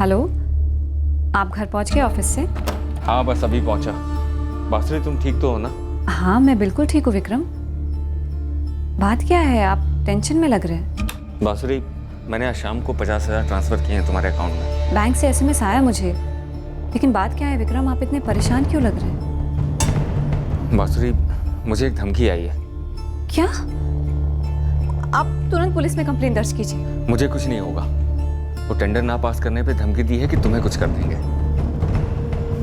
Hello, आप घर पहुंच गए ऑफिस से? हाँ बस अभी पहुंचा। बासुरी तुम ठीक तो हो ना? हाँ मैं बिल्कुल ठीक हूँ विक्रम। बात क्या है, आप टेंशन में लग रहे हैं? बासुरी, मैंने आज शाम को 50,000 ट्रांसफर किए हैं तुम्हारे अकाउंट में। बैंक से एसएमएस आया मुझे, लेकिन बात क्या है विक्रम, आप इतने परेशान क्यों लग रहे हैं? बासुरी, मुझे एक धमकी आई है। क्या? आप तुरंत पुलिस में कंप्लेंट दर्ज कीजिए। मुझे कुछ नहीं होगा। वो टेंडर ना पास करने पे धमकी दी है कि तुम्हें कुछ कर देंगे।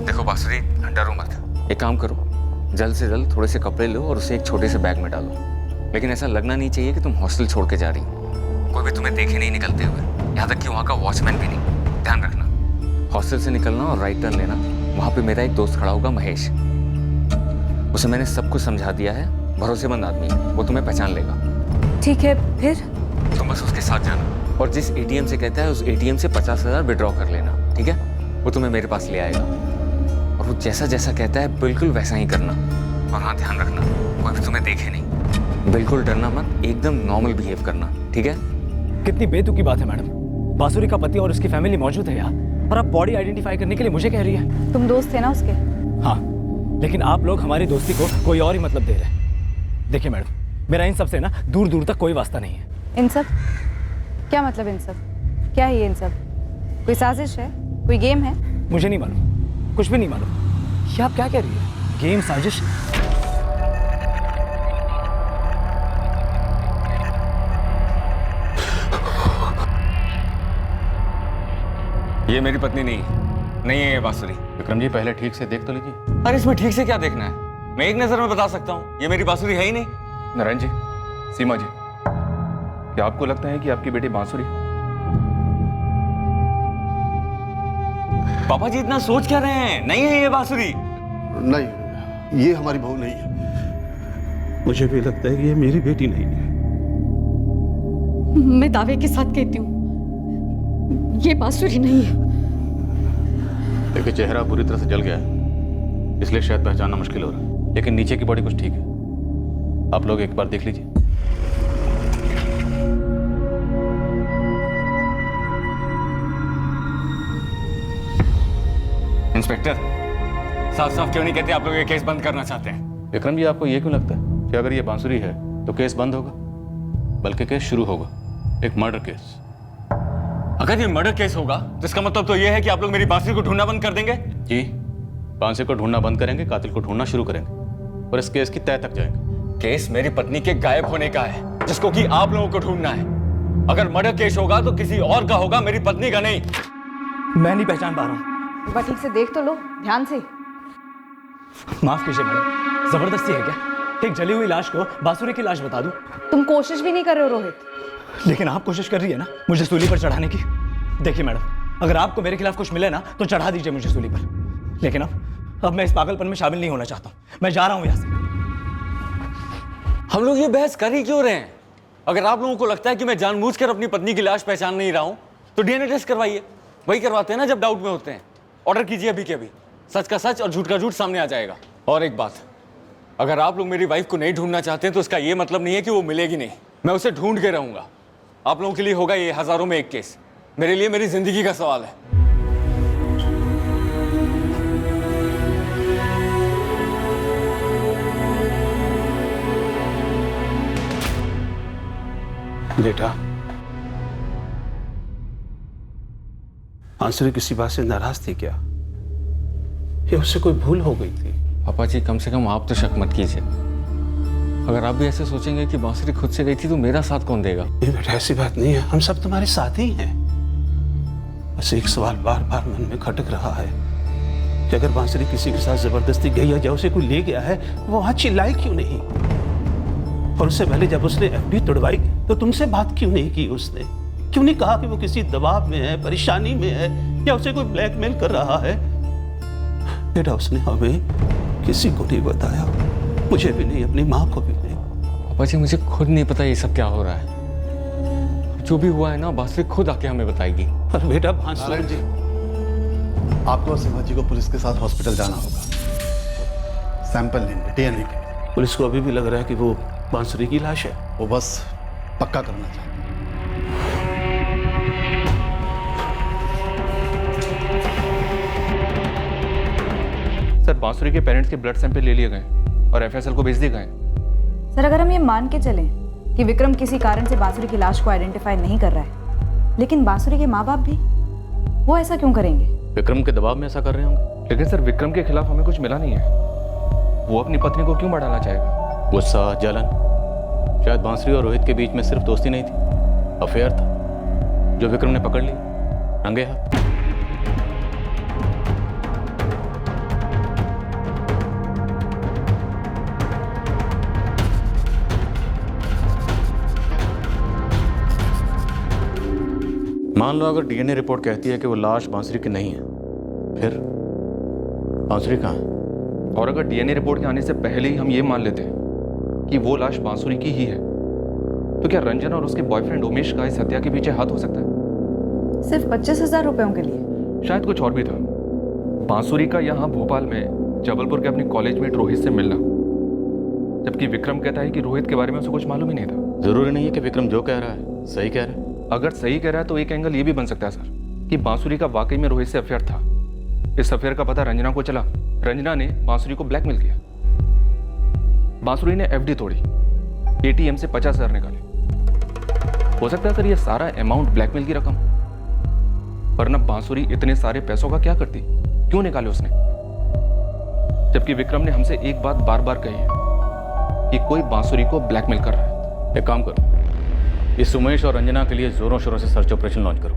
देखो बासुरी, डरो मत। एक काम करो, जल्द से जल्द थोड़े से कपड़े लो और उसे एक छोटे से बैग में डालो। लेकिन ऐसा लगना नहीं चाहिए कि तुम हॉस्टल छोड़ के जा रही हो। कोई भी तुम्हें देखे नहीं निकलते हुए, यहाँ तक कि वहाँ का वॉचमैन भी नहीं। ध्यान रखना। हॉस्टल से निकलना और राइट टर्न लेना। वहाँ पे मेरा एक दोस्त खड़ा होगा, महेश। उसे मैंने सब कुछ समझा दिया है। भरोसेमंद आदमी है, वो तुम्हें पहचान लेगा। ठीक है, फिर? तुम बस उसके साथ जाना और जिस एटीएम से कहता है उस एटीएम से 50,000 विड्रॉ कर लेना, ठीक है? वो तुम्हें मेरे पास ले आएगा और वो जैसा जैसा कहता है बिल्कुल वैसा ही करना। और हाँ, ध्यान रखना, कोई भी तुम्हें देखे नहीं। बिल्कुल डरना मत, एकदम नॉर्मल बिहेव करना, ठीक है? कितनी बेतुकी बात है मैडम। बासुरी का पति और उसकी फैमिली मौजूद है यहाँ, और आप बॉडी आइडेंटिफाई करने के लिए मुझे कह रही है। तुम दोस्त थे ना उसके? हाँ, लेकिन आप लोग हमारी दोस्ती को कोई और ही मतलब दे रहे हैं। देखिए मैडम, मेरा इन सब से ना दूर दूर तक कोई वास्ता नहीं है। इन सब? क्या मतलब इन सब? क्या है ये इन सब? कोई साजिश है? कोई गेम है? मुझे नहीं मालूम, कुछ भी नहीं मालूम। ये आप क्या कह रही है? गेम, साजिश? ये मेरी पत्नी नहीं है ये बासुरी। विक्रम जी, पहले ठीक से देख तो लीजिए। अरे इसमें ठीक से क्या देखना है? मैं एक नजर में बता सकता हूँ, ये मेरी बासुरी है ही नहीं। नारायण जी, सीमा जी, क्या आपको लगता है कि आपकी बेटी बांसुरी? पापा जी इतना सोच क्या रहे हैं? नहीं है ये बांसुरी। नहीं, ये हमारी बहू नहीं है। मुझे भी लगता है कि ये मेरी बेटी नहीं है। मैं दावे के साथ कहती हूँ, ये बांसुरी नहीं है। देखिए, चेहरा पूरी तरह से जल गया है, इसलिए शायद पहचानना मुश्किल हो रहा है, लेकिन नीचे की बॉडी कुछ ठीक है। आप लोग एक बार देख लीजिए। इंस्पेक्टर, साफ साफ क्यों नहीं कहते आप लोग ये केस बंद करना चाहते हैं? विक्रम जी, आपको ये क्यों लगता है कि अगर ये बांसुरी है तो केस बंद होगा? बल्कि केस शुरू होगा, एक मर्डर केस। अगर ये मर्डर केस होगा तो इसका मतलब तो ये है कि आप लोग मेरी बांसुरी को ढूंढना बंद कर देंगे? जी, बांसुरी को ढूंढना बंद करेंगे, कातिल को ढूंढना शुरू करेंगे और इस केस की तह तक जाएंगे। केस मेरी पत्नी के गायब होने का है, जिसको कि आप लोगों को ढूंढना है। अगर मर्डर केस होगा तो किसी और का होगा, मेरी पत्नी का नहीं। मैं नहीं पहचान पा रहा हूँ। एक बार ठीक से देख तो लो, ध्यान से। माफ कीजिए मैडम, जबरदस्ती है क्या? एक जली हुई लाश को बांसुरी की लाश बता दूं? तुम कोशिश भी नहीं कर रहे हो रोहित। लेकिन आप कोशिश कर रही है ना मुझे सूली पर चढ़ाने की। देखिए मैडम, अगर आपको मेरे खिलाफ कुछ मिले ना तो चढ़ा दीजिए मुझे सूली पर। लेकिन अब मैं इस पागलपन में शामिल नहीं होना चाहता हूं। मैं जा रहा हूं यहां से। हम लोग ये बहस कर ही क्यों रहे हैं? अगर आप लोगों को लगता है कि मैं जानबूझकर अपनी पत्नी की लाश पहचान नहीं रहा हूं तो डीएनए टेस्ट करवाइए। वही करवाते हैं ना जब डाउट में होते हैं। ऑर्डर कीजिए अभी के अभी, सच का सच और झूठ का झूठ सामने आ जाएगा। और एक बात, अगर आप लोग मेरी वाइफ को नहीं ढूंढना चाहते हैं तो इसका ये मतलब नहीं है कि वो मिलेगी नहीं। मैं उसे ढूंढ के रहूंगा। आप लोगों के लिए होगा ये हजारों में एक केस, मेरे लिए मेरी जिंदगी का सवाल है। बेटा, बांसुरी किसी बात से नाराज थी क्या? या उससे कोई भूल हो गई थी? पापा जी, कम से कम आप तो शक मत कीजिए। अगर आप भी ऐसे सोचेंगे कि बांसुरी खुद से गई थी तो मेरा साथ कौन देगा? ये बेटा, ऐसी बात नहीं है, हम सब तुम्हारे साथ ही हैं। बस एक सवाल बार बार मन में खटक रहा है कि अगर बांसुरी किसी के साथ जबरदस्ती गई या उसे कोई ले गया है, वो वहां चिल्लाई क्यों नहीं? और उससे पहले जब उसने एफडी तोड़वाई तो तुमसे बात क्यों नहीं की? उसने क्यों नहीं कहा कि वो किसी दबाव में है, परेशानी में है, या उसे कोई ब्लैकमेल कर रहा है? बेटा, उसने हमें किसी को नहीं बताया, मुझे भी नहीं, अपनी माँ को भी नहीं। पापा जी, मुझे खुद नहीं पता ये सब क्या हो रहा है। जो भी हुआ है ना, बांसुरी खुद आके हमें बताएगी। पर बेटा, बांसुरी जी, आपको और सिम्हा जी को पुलिस के साथ हॉस्पिटल जाना होगा, सैंपल लेंगे डीएनए के। पुलिस को अभी भी लग रहा है कि वो बांसुरी की लाश है। वो बस पक्का करना चाहते हैं। सर बांसुरी के पेरेंट्स के ब्लड सैंपल ले लिए गए और एफएसएल को भेज दिए गए। सर अगर हम ये मान के चलें कि विक्रम किसी कारण से बांसुरी की लाश को आइडेंटिफाई नहीं कर रहा है, लेकिन बांसुरी के माँ बाप भी, वो ऐसा क्यों करेंगे? विक्रम के दबाव में ऐसा कर रहे होंगे। लेकिन सर विक्रम के खिलाफ हमें कुछ मिला नहीं है, वो अपनी पत्नी को क्यों बढ़ाना चाहेगा? गुस्सा, जलन, शायद बांसुरी और रोहित के बीच में सिर्फ दोस्ती नहीं थी, अफेयर था जो विक्रम ने पकड़ लिया रंगे हाथ। मान लो अगर डीएनए रिपोर्ट कहती है कि वो लाश बांसुरी की नहीं है, फिर बांसुरी कहाँ है? और अगर डीएनए रिपोर्ट के आने से पहले ही हम ये मान लेते हैं कि वो लाश बांसुरी की ही है, तो क्या रंजन और उसके बॉयफ्रेंड उमेश का इस हत्या के पीछे हाथ हो सकता है? सिर्फ 25,000 रुपयों के लिए? शायद कुछ और भी था। बांसुरी का यहाँ भोपाल में जबलपुर के अपने कॉलेजमेट रोहित से मिलना, जबकि विक्रम कहता है कि रोहित के बारे में उसे कुछ मालूम ही नहीं था। जरूरी नहीं है कि विक्रम जो कह रहा है सही कह रहा है। अगर सही कह रहा है तो एक एंगल ये भी बन सकता है सर कि बांसुरी का वाकई में रोहित से अफेयर था। इस अफेयर का पता रंजना को चला, रंजना ने बांसुरी को ब्लैकमेल किया। बांसुरी ने एफडी तोड़ी, एटीएम से 50,000 निकाले। हो सकता है सर ये सारा अमाउंट ब्लैकमेल की रकम, वरना बांसुरी इतने सारे पैसों का क्या करती, क्यों निकाले उसने? जबकि विक्रम ने हमसे एक बात बार बार कही है कि कोई बांसुरी को ब्लैकमेल कर रहा है। एक काम करो, इस उमेश और रंजना के लिए जोरों शोरों से सर्च ऑपरेशन लॉन्च करो।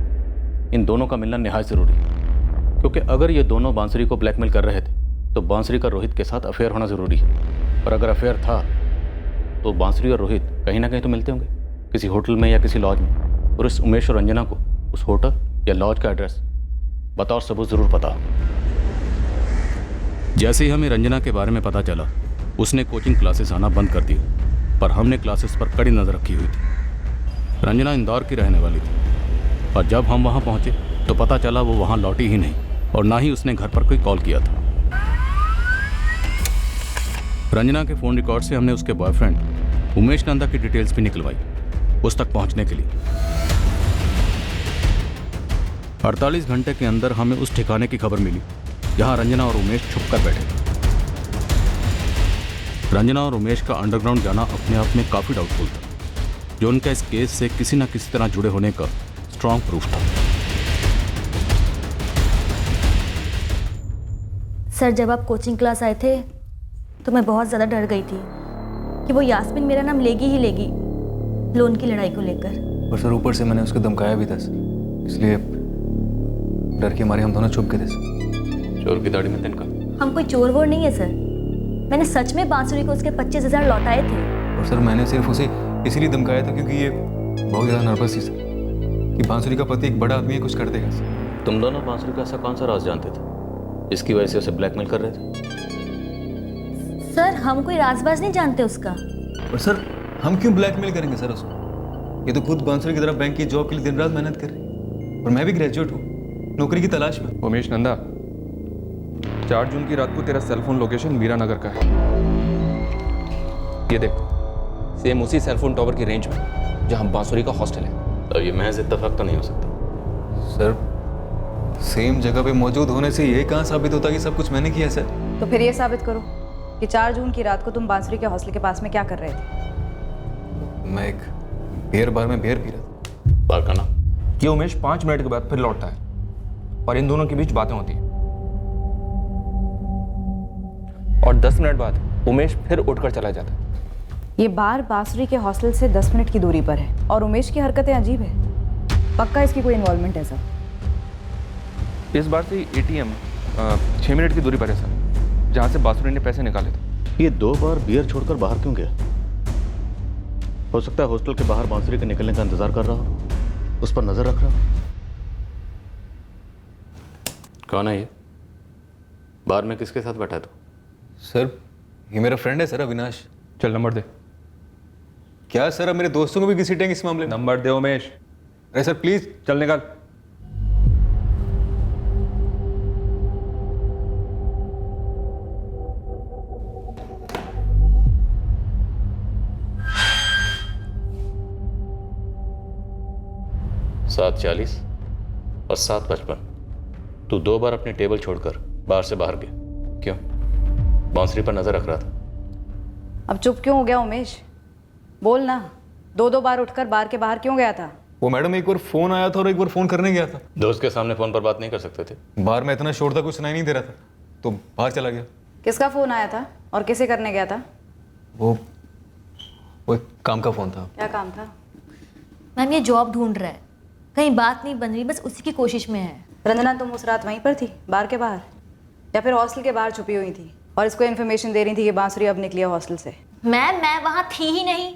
इन दोनों का मिलना निहायत जरूरी है, क्योंकि अगर ये दोनों बांसुरी को ब्लैकमेल कर रहे थे तो बांसुरी का रोहित के साथ अफेयर होना जरूरी है। और अगर अफेयर था तो बांसुरी और रोहित कहीं ना कहीं तो मिलते होंगे, किसी होटल में या किसी लॉज में। और इस उमेश और रंजना को उस होटल या लॉज का एड्रेस बताओ, सबूत जरूर पता। जैसे ही हमें रंजना के बारे में पता चला, उसने कोचिंग क्लासेस आना बंद कर दी, पर हमने क्लासेस पर कड़ी नज़र रखी हुई थी। रंजना इंदौर की रहने वाली थी, और जब हम वहाँ पहुँचे तो पता चला वो वहाँ लौटी ही नहीं, और ना ही उसने घर पर कोई कॉल किया था। रंजना के फ़ोन रिकॉर्ड से हमने उसके बॉयफ्रेंड उमेश नंदा की डिटेल्स भी निकलवाई उस तक पहुँचने के लिए। 48 घंटे के अंदर हमें उस ठिकाने की खबर मिली जहाँ रंजना और उमेश छुप कर बैठे थे। रंजना और उमेश का अंडरग्राउंड जाना अपने आप में काफ़ी डाउटफुल था, जो उनका इस केस से किसी न किसी तरह जुड़े होने का स्ट्रॉन्ग प्रूफ था। सर जब आप कोचिंग क्लास आए थे तो मैं बहुत ज़्यादा डर गई थी कि वो यास्मीन मेरा नाम लेगी ही लेगी लोन की लड़ाई को लेकर। और सर ऊपर से मैंने उसको धमकाया भी था, इसलिए डर के मारे हम दोनों छुप गए थे। चोर की दाढ़ी में तिनका। हम कोई चोर वोर नहीं है सर, मैंने सच में बांसुरी को उसके 25,000 लौटाए थे। और सर मैंने सिर्फ उसे इसीलिए धमकाया था क्योंकि ये बहुत ज़्यादा नर्वस थी सर कि बांसुरी का पति एक बड़ा आदमी है, कुछ कर देगा सर। तुम दोनों बांसुरी का ऐसा कौन सा राज जानते थे जिसकी वजह से उसे ब्लैकमेल कर रहे थे? सर हम कोई राजबाज नहीं जानते उसका। और सर हम क्यों ब्लैकमेल करेंगे सर उसको? ये तो खुद बांसुरी की तरफ बैंक की जॉब के लिए दिन रात मेहनत कर रही है, और मैं भी ग्रेजुएट हूँ, नौकरी की तलाश में। उमेश नंदा, 4 जून की रात को तेरा सेलफोन लोकेशन मीरा नगर का है। ये देख, सेम उसी सेलफोन टावर की रेंज में जहाँ बांसुरी का हॉस्टल है। तो ये महज इत्तेफाक तो नहीं हो सकता सर। सेम जगह पे मौजूद होने से ये कहाँ साबित होता कि सब कुछ मैंने किया सर? तो फिर ये साबित करो कि 4 जून की रात को तुम बांसुरी के हॉस्टल के पास में क्या कर रहे थे? मैं एक बियर बार में बियर पी रहा था। बार का नाम? ये उमेश 5 मिनट के बाद फिर लौटता है और इन दोनों के बीच बातें होती हैं, और 10 मिनट बाद उमेश फिर उठकर चला जाता है। ये बार बांसुरी के हॉस्टल से 10 मिनट की दूरी पर है और उमेश की हरकतें अजीब है। पक्का इसकी कोई इन्वॉल्वमेंट है सर? इस बार से एटीएम 6 मिनट की दूरी पर है सर, जहाँ से बांसुरी ने पैसे निकाले थे। ये 2 बार बियर छोड़कर बाहर क्यों गया? हो सकता है हॉस्टल के बाहर बांसुरी के निकलने का इंतजार कर रहा हो, उस पर नजर रख रहा हो। कौन है ये? बार में किसके साथ बैठा है तू? सर ये मेरा फ्रेंड है सर, अविनाश। चल नंबर दे। क्या सर, अब मेरे दोस्तों को भी घसीटेंगे इस मामले में? नंबर दे उमेश। अरे सर प्लीज। चल निकाल। सात 40 और 7:55। तू 2 बार अपनी टेबल छोड़कर बार से बाहर गया, क्यों? बांसुरी पर नजर रख रहा था। अब चुप क्यों हो गया उमेश? बोल ना, दो बार उठकर बार के बाहर क्यों गया था? वो मैडम एक बार फोन आया था और एक बार फोन करने गया था। दोस्त के सामने फोन पर बात नहीं कर सकते थे। बाहर में इतना शोर था कुछ सुनाई नहीं दे रहा था, तो बाहर चला गया। किसका फोन आया था और किसे करने गया था? वो एक काम का फोन था। क्या काम था? मैम ये जॉब ढूंढ रहा है, कहीं बात नहीं बन रही, बस उसी की कोशिश में है। रंजना, तुम उस रात वहीं पर थी, बार के बाहर, या फिर हॉस्टल के बाहर छुपी हुई थी और इसको इन्फॉर्मेशन दे रही थी कि बांसुरी अब निकली है हॉस्टल से? मैम मैं वहाँ थी ही नहीं।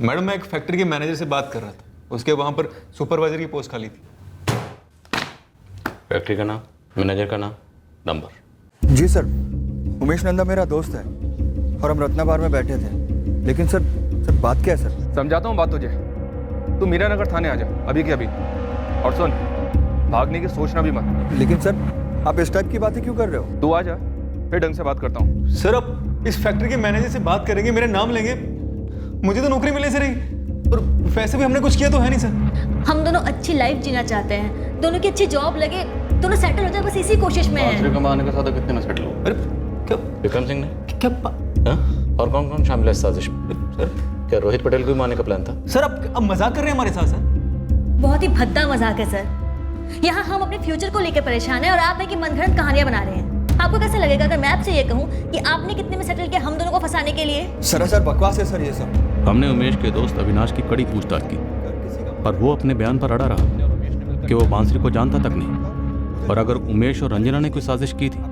मैडम मैं एक फैक्ट्री के मैनेजर से बात कर रहा था, उसके वहाँ पर सुपरवाइजर की पोस्ट खाली थी। फैक्ट्री का नाम, मैनेजर का नाम, नंबर। जी सर, उमेश नंदा मेरा दोस्त है और हम रत्ना बार में बैठे थे। लेकिन सर बात क्या है सर? समझाता हूँ बात तुझे। तू मीरा नगर थाने आ जा अभी के अभी, और सुन, भागने की सोचना भी मत। लेकिन सर आप इस टाइप की बातें क्यों कर रहे हो? तू आ जा, फिर ढंग से बात करता हूँ। सर अब इस फैक्ट्री के मैनेजर से बात करेंगे, मेरा नाम लेंगे, मुझे तो नौकरी मिले सर ही, और वैसे भी हमने कुछ किया तो है नहीं सर। हम दोनों अच्छी लाइफ जीना चाहते हैं, दोनों की अच्छी जॉब लगे, दोनों सेटल हो जाए, बस इसी कोशिश में है। बांसुरी कमाने के साथ कितने में सेटल हो? अरे क्या विक्रम सिंह ने? क्या हाँ? और कौन कौन शामिल है इस साजिश में? सर? क्या रोहित पटेल को भी मारने का प्लान था? सर अब मजाक कर रहे हैं हमारे साथ सर? बहुत ही भद्दा मजाक है सर। यहाँ हम अपने फ्यूचर को लेकर परेशान हैं और आप है कि मनगढ़ंत कहानियां बना रहे हैं। आपको कैसा लगेगा अगर मैं आपसे ये कहूँ कि आपने कितने में सेटल किया हम दोनों को फंसाने के लिए? सर बकवास है सर ये सब। हमने उमेश के दोस्त अविनाश की कड़ी पूछताछ की, पर वो अपने बयान पर अड़ा रहा कि वो बांसुरी को जानता तक नहीं, और अगर उमेश और रंजना ने कोई साजिश की थी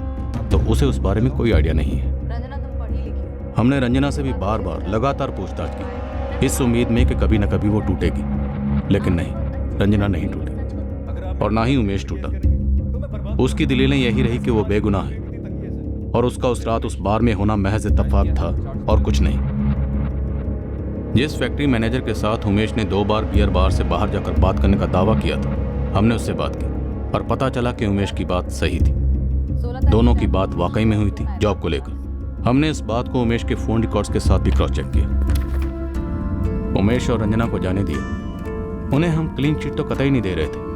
तो उसे उस बारे में कोई आइडिया नहीं है। रंजना, तुम पढ़ी लिखी हो। हमने रंजना से भी बार बार लगातार पूछताछ की, इस उम्मीद में कि कभी न कभी वो टूटेगी, लेकिन नहीं, रंजना नहीं टूटी और ना ही उमेश टूटा। उसकी दलीलें यही रही कि वो बेगुनाह है और उसका उस रात उस बार में होना महज इत्तेफाक था और कुछ नहीं। जिस फैक्ट्री मैनेजर के साथ उमेश ने 2 बार बियर बार से बाहर जाकर बात करने का दावा किया था, हमने उससे बात की और पता चला कि उमेश की बात सही थी। दोनों की बात वाकई में हुई थी जॉब को लेकर। हमने इस बात को उमेश के फोन रिकॉर्ड्स के साथ भी क्रॉस चेक किया। उमेश और रंजना को जाने दिए, उन्हें हम क्लीन चिट तो कतई नहीं दे रहे थे,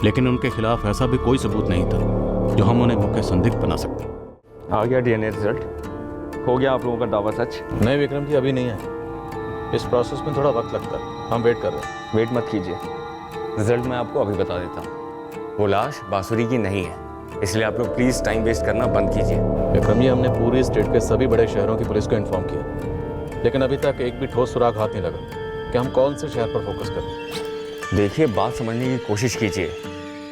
लेकिन उनके खिलाफ ऐसा भी कोई सबूत नहीं था जो हम उन्हें मुख्य संदिग्ध बना सकते। आ गया डीएनए रिजल्ट, हो गया आप लोगों का दावा सच? नहीं विक्रम जी, अभी नहीं है, इस प्रोसेस में थोड़ा वक्त लगता है, हम वेट कर रहे हैं। वेट मत कीजिए, रिजल्ट मैं आपको अभी बता देता हूँ। वो लाश बांसुरी की नहीं है, इसलिए आप लोग प्लीज़ टाइम वेस्ट करना बंद कीजिए। विक्रम जी, हमने पूरे स्टेट के सभी बड़े शहरों की पुलिस को इन्फॉर्म किया, लेकिन अभी तक एक भी ठोस सुराग हाथ नहीं लगा कि हम कौन से शहर पर फोकस करें। देखिए, बात समझने की कोशिश कीजिए,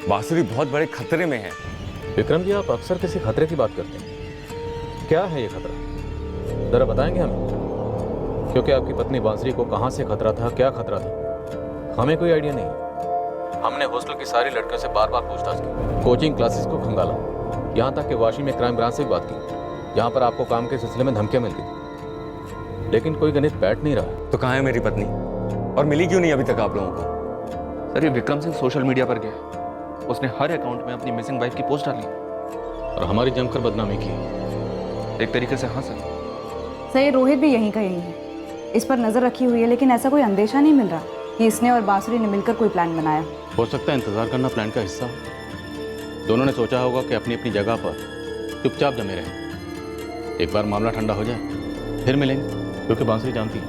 बांसुरी बहुत बड़े खतरे में है। विक्रम जी, आप अक्सर किसी खतरे की बात करते हैं, क्या है ये खतरा? जरा बताएंगे हमें, क्योंकि आपकी पत्नी बांसुरी को कहाँ से खतरा था, क्या खतरा था, हमें कोई आइडिया नहीं। हमने हॉस्टल की सारी लड़कियों से बार बार पूछताछ की, कोचिंग क्लासेस को खंगाला, यहाँ तक कि वाशी में क्राइम ब्रांच से भी बात की, जहाँ पर आपको काम के सिलसिले में धमकियाँ मिलती थी, लेकिन कोई गणित बैठ नहीं रहा। तो कहाँ है मेरी पत्नी, और मिली क्यों नहीं अभी तक आप लोगों को? सर ये विक्रम सिंह सोशल मीडिया पर गया, उसने हर अकाउंट में अपनी मिसिंग वाइफ की पोस्ट डाली और हमारी जमकर बदनामी की। एक तरीके से। हाँ सर। सही, रोहित भी यहीं का यही है, इस पर नजर रखी हुई है, लेकिन ऐसा कोई अंदेशा नहीं मिल रहा कि इसने और बांसुरी ने मिलकर कोई प्लान बनाया। हो सकता है इंतजार करना प्लान का हिस्सा हो। दोनों ने सोचा होगा कि अपनी अपनी जगह पर चुपचाप जमे रहें, एक बार मामला ठंडा हो जाए फिर मिलेंगे, क्योंकि बांसुरी जानती है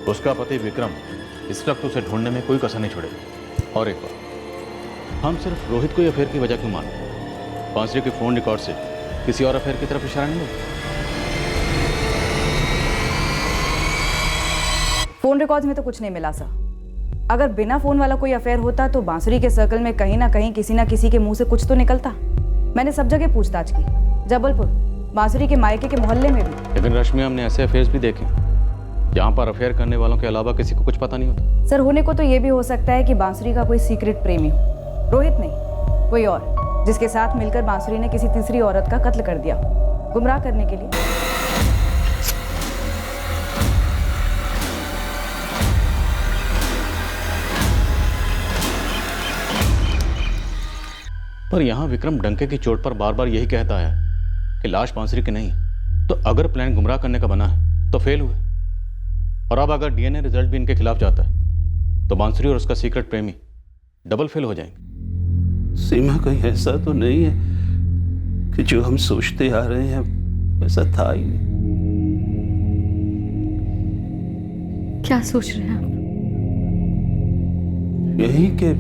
उसका पति विक्रम इस वक्त उसे ढूंढने में कोई कसर नहीं छोड़ेगा। और एक बार, हम सिर्फ रोहित को ही अफेयर की वजह क्यों माने? बांसुरी के फोन रिकॉर्ड से किसी और अफेयर की तरफ इशारा नहीं होता। फोन रिकॉर्ड्स में तो कुछ नहीं मिला सर। अगर बिना फोन वाला कोई अफेयर होता तो बांसुरी के सर्कल में कहीं ना कहीं किसी ना किसी के मुंह से कुछ तो निकलता। मैंने सब जगह पूछताछ की, जबलपुर, बांसुरी के मायके के मोहल्ले में भी। लेकिन रश्मि, हमने ऐसे अफेयर्स भी देखे जहाँ पर अफेयर करने वालों के अलावा किसी को कुछ पता नहीं होता। सर, होने को तो ये भी हो सकता है कि बांसुरी का कोई सीक्रेट प्रेमी हो, रोहित नहीं, कोई और, जिसके साथ मिलकर बांसुरी ने किसी तीसरी औरत का कत्ल कर दिया, गुमराह करने के लिए। पर यहाँ विक्रम डंके की चोट पर बार बार यही कहता है कि लाश बांसुरी की नहीं है, तो अगर प्लान गुमराह करने का बना है तो फेल हुए, और अब अगर डीएनए रिजल्ट भी इनके खिलाफ जाता है तो बांसुरी और उसका सीक्रेट प्रेमी डबल फेल हो जाएंगे। सीमा कहीं ऐसा तो नहीं है कि जो हम सोचते आ रहे हैं वैसा था ही नहीं। क्या सोच रहे हैं आप? यही कि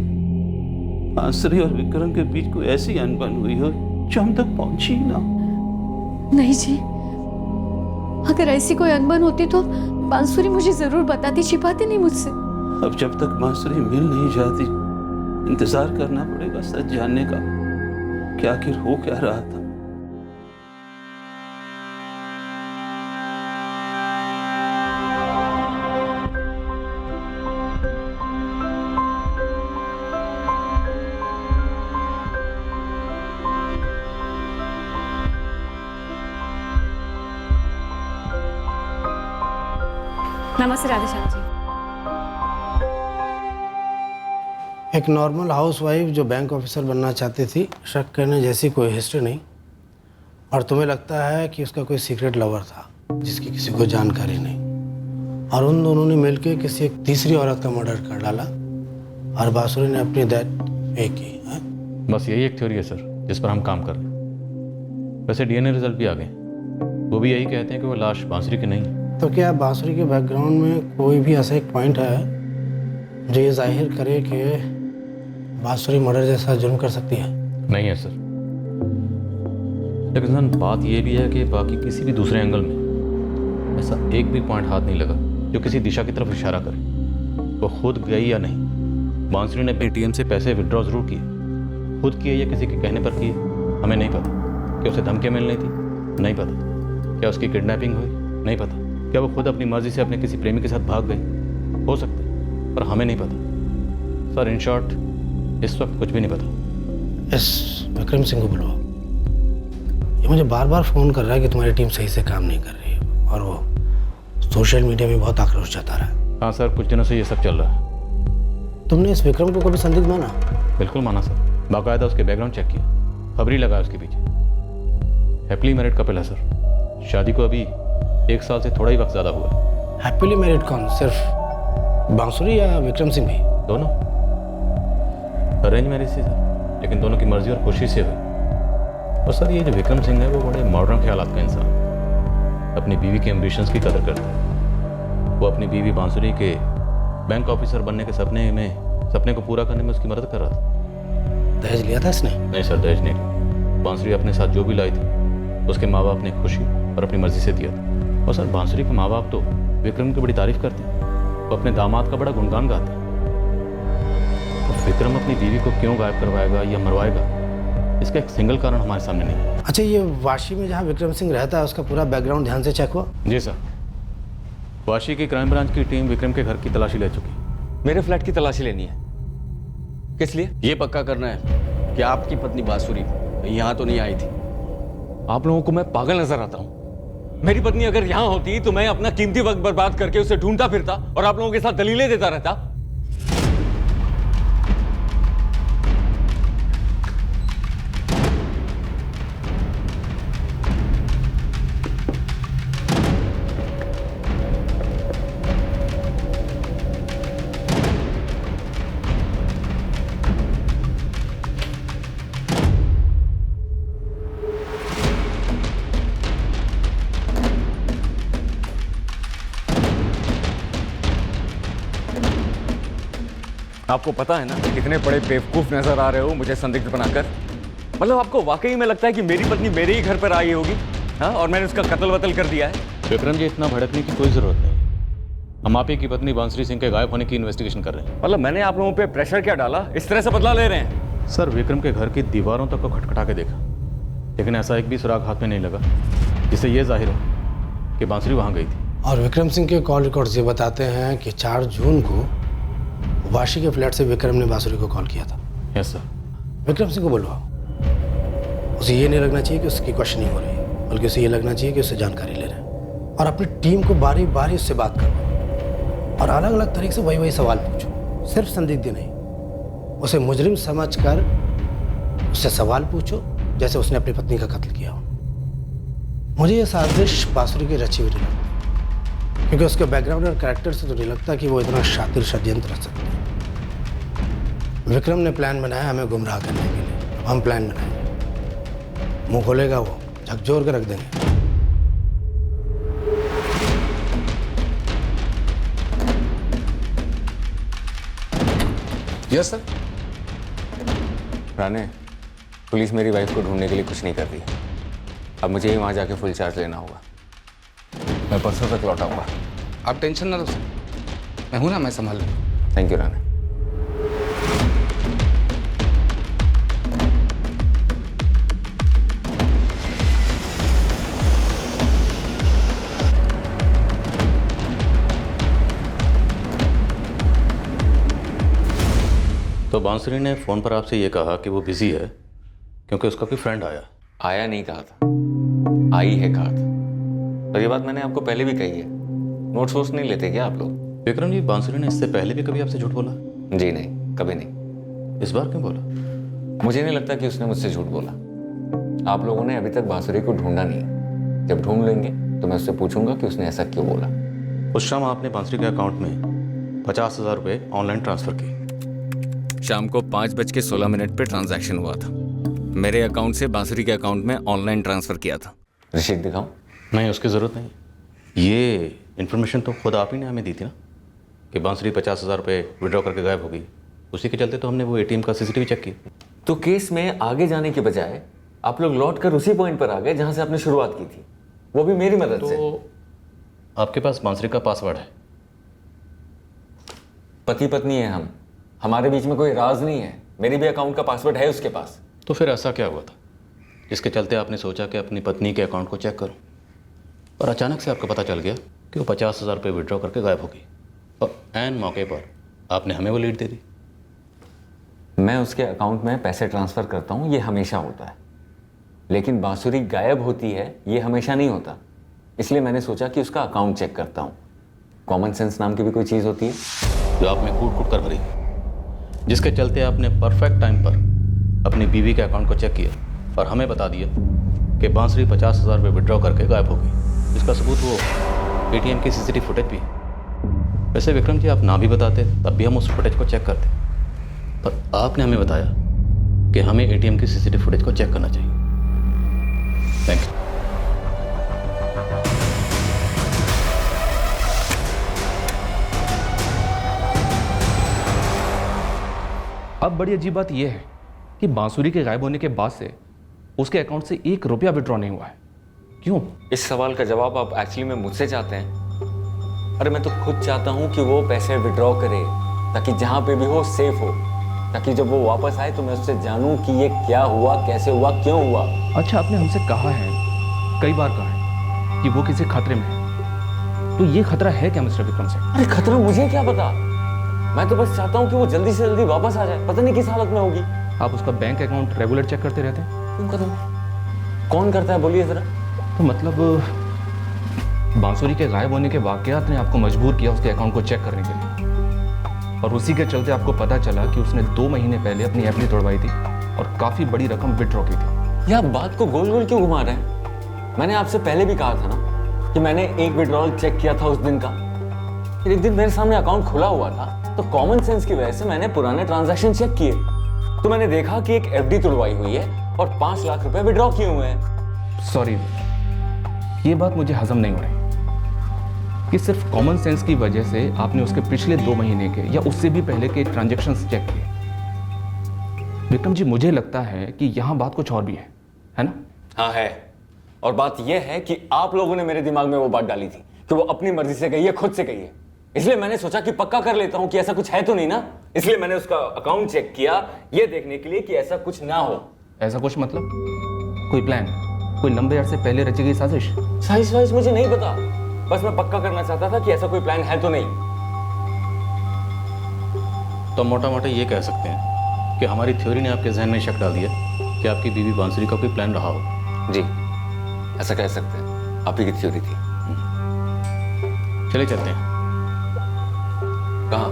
बांसुरी और विक्रम के बीच कोई ऐसी अनबन हुई हो जो हम तक पहुंची ना। नहीं जी, अगर ऐसी कोई अनबन होती तो बांसुरी मुझे जरूर बताती, छिपाती नहीं मुझसे। अब जब तक बांसुरी मिल नहीं जाती इंतजार करना पड़ेगा सच जानने का कि आखिर हो क्या रहा था। नमस्ते राधेश्याम जी। एक नॉर्मल हाउसवाइफ जो बैंक ऑफिसर बनना चाहती थी, शक करने जैसी कोई हिस्ट्री नहीं, और तुम्हें लगता है कि उसका कोई सीक्रेट लवर था जिसकी किसी को जानकारी नहीं, और उन दोनों ने मिलकर किसी एक तीसरी औरत का मर्डर कर डाला और बांसुरी ने अपनी डेथ पे की है? बस यही एक थ्योरी है सर जिस पर हम काम कर रहे हैं। वैसे डीएनए रिजल्ट भी आ गए, वो भी यही कहते हैं कि वो लाश बांसुरी की नहीं है। तो क्या बांसुरी के बैकग्राउंड में कोई भी ऐसा एक पॉइंट है जो ये जाहिर करे कि बांसुरी मर्डर जैसा जुर्म कर सकती है? नहीं है सर, लेकिन सर बात यह भी है कि बाकी किसी भी दूसरे एंगल में ऐसा एक भी पॉइंट हाथ नहीं लगा जो किसी दिशा की तरफ इशारा करे। वो खुद गई या नहीं, बांसुरी ने ATM से पैसे विड्रॉ जरूर किए, खुद किए या किसी के कहने पर किए हमें नहीं पता। क्या उसे धमकियाँ मिलनी थी? नहीं पता। क्या उसकी किडनैपिंग हुई? नहीं पता। क्या वो खुद अपनी मर्जी से अपने किसी प्रेमी के साथ भाग गए? हो सकता है, पर हमें नहीं पता सर। इन शॉर्ट इस वक्त कुछ भी नहीं पता। इस विक्रम सिंह को बुलवाओ। ये मुझे बार बार फ़ोन कर रहा है कि तुम्हारी टीम सही से काम नहीं कर रही है, और वो सोशल मीडिया में बहुत आक्रोश जता रहा है। हाँ सर, कुछ दिनों से ये सब चल रहा है। तुमने इस विक्रम को कभी संदिग्ध माना? बिल्कुल माना सर, बाकायदा उसके बैकग्राउंड चेक किया, खबरी लगाया उसके पीछे। हैप्पीली मैरिड कपल है सर, शादी को अभी 1 साल से थोड़ा ही वक्त ज़्यादा हुआ है। हैप्पीली मैरिड कौन? सिर्फ बांसुरी या विक्रम सिंह भी? दोनों। अरेंज मैरिज थी सर, लेकिन दोनों की मर्जी और खुशी से हुई। और सर ये जो विक्रम सिंह है वो बड़े मॉडर्न ख्यालात का इंसान, अपनी बीवी के एम्बिशंस की कदर करता है। वो अपनी बीवी बांसुरी के बैंक ऑफिसर बनने के सपने को पूरा करने में उसकी मदद कर रहा था। दहेज लिया था इसने? नहीं सर, दहेज नहीं लिया। बांसुरी अपने साथ जो भी लाई थी उसके माँ बाप ने खुशी और अपनी मर्जी से दिया था। और सर बांसुरी के माँ बाप तो विक्रम की बड़ी तारीफ करते हैं, वो अपने दामाद का बड़ा गुणगान गाते हैं। तो विक्रम अपनी बीवी को क्यों गायब करवाएगा या मरवाएगा, इसका एक सिंगल कारण हमारे सामने नहीं है। अच्छा, ये वाशी में जहाँ विक्रम सिंह रहता है उसका पूरा बैकग्राउंड ध्यान से चेक हुआ? जी सर, वाशी की क्राइम ब्रांच की टीम विक्रम के घर की तलाशी ले चुकी। मेरे फ्लैट की तलाशी लेनी है? किस लिए? ये पक्का करना है कि आपकी पत्नी बांसुरी यहाँ तो नहीं आई थी। आप लोगों को मैं पागल नजर आता हूँ? मेरी पत्नी अगर यहाँ होती तो मैं अपना कीमती वक्त बर्बाद करके उसे ढूंढता फिरता और आप लोगों के साथ दलीलें देता रहता। आपको पता है ना कितने बड़े बेवकूफ नजर आ रहे हो मुझे संदिग्ध बनाकर। मतलब आपको वाकई में लगता है कि मेरी पत्नी मेरे ही घर पर आई होगी, हाँ, और मैंने उसका कत्ल वतल कर दिया है? विक्रम जी, इतना भड़कने की कोई जरूरत नहीं। हम आप ही की पत्नी बांसुरी सिंह के गायब होने की इन्वेस्टिगेशन कर रहे हैं। मतलब मैंने आप लोगों पे प्रेशर क्या डाला, इस तरह से बदला ले रहे हैं? सर विक्रम के घर की दीवारों तक को खटखटा के देखा, लेकिन ऐसा एक भी सुराग हाथ में नहीं लगा जिससे यह जाहिर हो कि बांसुरी वहाँ गई थी। और विक्रम सिंह के कॉल रिकॉर्ड्स ये बताते हैं कि 4 जून को वाशी के फ्लैट से विक्रम ने बांसुरी को कॉल किया था। Yes sir. विक्रम सिंह को बुलवाओ। उसे ये नहीं लगना चाहिए कि उसकी क्वेश्चनिंग हो रही है, बल्कि उसे ये लगना चाहिए कि उससे जानकारी ले रहे हैं। और अपनी टीम को बारी बारी उससे बात करो और अलग अलग तरीके से वही सवाल पूछो, सिर्फ संदिग्ध नहीं। उसे मुजरिम समझकर उससे सवाल पूछो जैसे उसने अपनी पत्नी का कत्ल किया हो। मुझे ये साजिश बांसुरी की रची हुई लगती, क्योंकि उसके बैकग्राउंड और कैरेक्टर से तो नहीं लगता कि वो इतना शातिर षड्यंत्र रच सकती है। विक्रम ने प्लान बनाया हमें गुमराह करने के लिए, अब हम प्लान बनाएंगे। मुंह खोलेगा वो झकझोर के रख देंगे। Yes sir. राणे, पुलिस मेरी वाइफ को ढूंढने के लिए कुछ नहीं कर रही। अब मुझे ही वहाँ जाके फुल चार्ज लेना होगा। मैं परसों तक लौट आऊँगा। आप टेंशन ना लो सर, मैं हूं ना, मैं संभाल लूँगा। Thank you Rane. तो बांसुरी ने फ़ोन पर आपसे ये कहा कि वो बिज़ी है क्योंकि उसका कोई फ्रेंड आया। आया नहीं कहा था, आई है कहा था। और ये बात मैंने आपको पहले भी कही है। नोट्स वोट्स नहीं लेते क्या आप लोग? विक्रम जी, बांसुरी ने इससे पहले भी कभी आपसे झूठ बोला? जी नहीं, कभी नहीं। इस बार क्यों बोला? मुझे नहीं लगता कि उसने मुझसे झूठ बोला। आप लोगों ने अभी तक बांसुरी को ढूंढा नहीं है। जब ढूंढ लेंगे तो मैं उससे पूछूंगा कि उसने ऐसा क्यों बोला। उस शाम आपने बांसुरी के अकाउंट में 50,000 रुपये ऑनलाइन ट्रांसफ़र किए। शाम को 5:16 पे ट्रांजैक्शन हुआ था। मेरे अकाउंट से बांसुरी के अकाउंट में ऑनलाइन ट्रांसफ़र किया था। रसीद दिखाऊं? नहीं, उसकी ज़रूरत नहीं। ये इन्फॉर्मेशन तो खुद आप ही ने हमें दी थी ना कि बांसुरी 50,000 रुपये विड्रॉ करके गायब हो गई। उसी के चलते तो हमने वो ATM का CCTV चेक किया। तो केस में आगे जाने के बजाय आप लोग लौट कर उसी पॉइंट पर आ गए जहां से आपने शुरुआत की थी, वो भी मेरी मदद से। तो आपके पास बांसुरी का पासवर्ड है? पति पत्नी है हम, हमारे बीच में कोई राज नहीं है। मेरे भी अकाउंट का पासवर्ड है उसके पास। तो फिर ऐसा क्या हुआ था जिसके चलते आपने सोचा कि अपनी पत्नी के अकाउंट को चेक करूं और अचानक से आपको पता चल गया कि वो 50,000 रुपये विड्रॉ करके गायब हो गई और ऐन मौके पर आपने हमें वो लीड दे दी? मैं उसके अकाउंट में पैसे ट्रांसफ़र करता हूँ, ये हमेशा होता है। लेकिन बांसुरी गायब होती है, ये हमेशा नहीं होता। इसलिए मैंने सोचा कि उसका अकाउंट चेक करता हूँ। कॉमन सेंस नाम की भी कोई चीज़ होती है जो आप में कूट कूट कर भरी, जिसके चलते आपने परफेक्ट टाइम पर अपनी बीवी के अकाउंट को चेक किया और हमें बता दिया कि बांसुरी 50,000 रुपये विड्रॉ करके गायब हो गई। इसका सबूत वो ATM की CCTV फुटेज भी है। वैसे विक्रम जी, आप ना भी बताते तब भी हम उस फुटेज को चेक करते, पर आपने हमें बताया कि हमें ATM की CCTV फुटेज को चेक करना चाहिए। Thank you. अब बड़ी अजीब बात यह है कि बांसुरी के गायब होने के बाद से उसके अकाउंट से 1 रुपया विड्रॉ नहीं हुआ है। क्यों? इस सवाल का जवाब आप एक्चुअली में मुझसे चाहते हैं? अरे मैं तो खुद चाहता हूँ कि वो पैसे विड्रॉ करे ताकि जहाँ पे भी हो सेफ हो, ताकि जब वो वापस आए तो मैं उससे जानूँ कि ये क्या हुआ, कैसे हुआ, क्यों हुआ। अच्छा, आपने हमसे कहा है, कई बार कहा है कि वो किसी खतरे में है, तो ये खतरा है क्या मिस्टर विक्रम सिंह? अरे खतरा मुझे क्या पता, मैं तो बस चाहता हूँ कि वो जल्दी से जल्दी वापस आ जाए। पता नहीं किस हालत में होगी। आप उसका बैंक अकाउंट रेगुलर चेक करते रहते हैं? क्यों करूँ? कौन करता है बोलिए जरा। तो मतलब बांसुरी के गायब होने के वाकयात ने आपको मजबूर किया उसके अकाउंट को चेक करने के लिए, और उसी के चलते आपको पता चला कि उसने 2 महीने पहले अपनी FD तोड़वाई थी और काफी बड़ी रकम विड्रॉ की थी। ये आप बात को गोल गोल क्यों घुमा रहे हैं? मैंने आपसे पहले भी कहा था ना कि मैंने एक विड्रॉल चेक किया था उस दिन का। फिर एक दिन मेरे सामने अकाउंट खुला हुआ था तो कॉमन सेंस की वजह से मैंने पुराने ट्रांजैक्शन चेक किए, तो मैंने देखा कि एक FD तुड़वाई हुई है और 5 लाख रुपए विड्रॉ किए हुए हैं। सॉरी, ये बात मुझे हजम नहीं हो रही कि सिर्फ कॉमन सेंस की वजह से आपने उसके पिछले 2 महीने के या उससे भी पहले के ट्रांजैक्शंस चेक किए। विक्रम जी, मुझे लगता है कि यहाँ बात कुछ और भी है ना? हाँ है, और बात यह है कि आप लोगों ने मेरे दिमाग में वो बात डाली थी कि वो अपनी मर्जी से गई है, खुद से गई है। इसलिए मैंने सोचा कि पक्का कर लेता हूं कि ऐसा कुछ है तो नहीं ना। इसलिए मैंने उसका अकाउंट चेक किया, ये देखने के लिए कि ऐसा कुछ ना हो। ऐसा कुछ मतलब कोई प्लान, कोई लंबे अरसे पहले रची गई साजिश? साजिश वाजिश मुझे नहीं पता, बस मैं पक्का करना चाहता था कि ऐसा कोई प्लान है तो नहीं। तो मोटा मोटा ये कह सकते हैं कि हमारी थ्योरी ने आपके जहन में शक डाल दिया कि आपकी बीवी बांसुरी का कोई प्लान रहा हो। जी, ऐसा कह सकते हैं, आप ही की थ्योरी थी। चले चलते हैं। कहाँ?